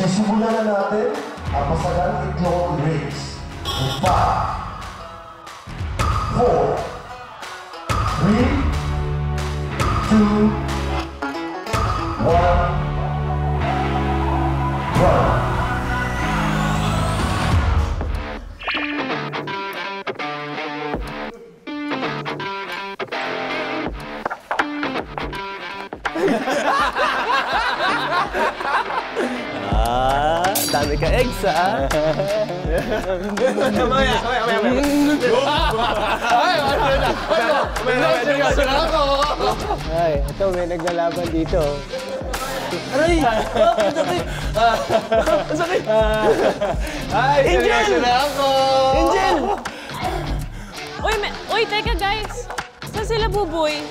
Sisimulan na natin ang Pasagang Itlog Race. 5, 4, 3, 2, 1, run! Dami ka eggs, ha? Mamaya. Ay, ito, may naglalaban dito. Aray! Ang sakit! Ang sakit! Ay, seryoso na ako! Angel! Uy, teka guys! Saan sila, Buboy?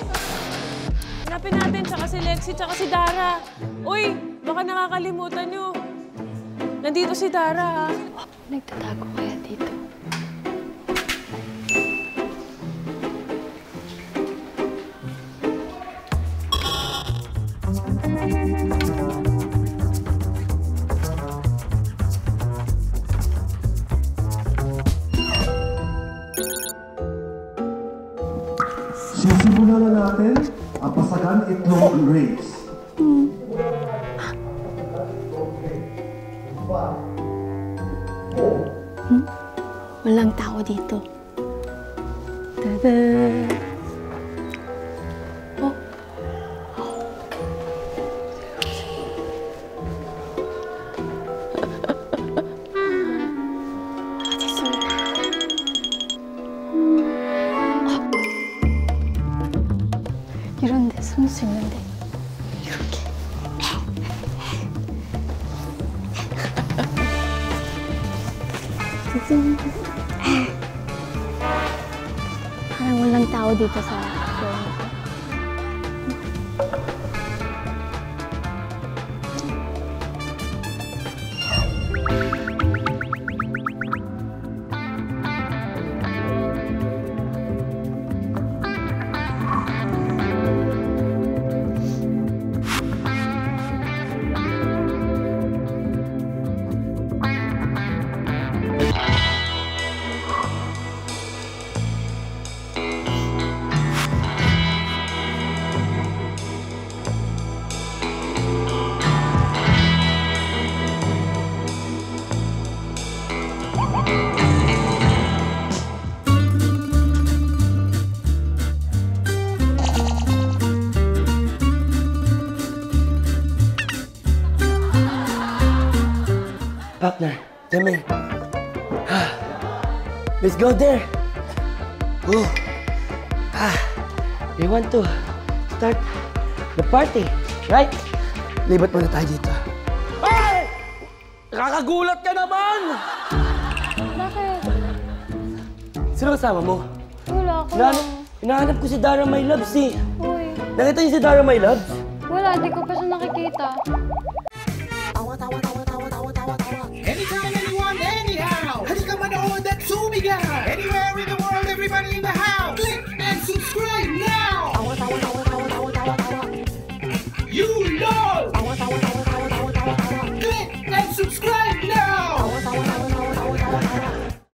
Hanapin natin, tsaka si Lexie, tsaka si Dara. Uy, baka nakakalimutan nyo. Nandito si Dara, ha? Nagtatago kaya dito? Sisimulan na natin ang Pasagang Itlog Race. Walang tao dito. Tada! Oh. 이런데 숨을 수 있는데 이렇게 parang walang tao dito sa floor na to. Partner, come here. Let's go there. Oh. We want to start the party, right? Libat muna tayo dito. Ay! Nakakagulat ka naman! Bakit? Sino kasama mo? Wala ko. Hinahanap ko si Dara My Loves, eh. Uy, Nakita niyo si Dara My Loves? wala. Di ko pa siya nakikita.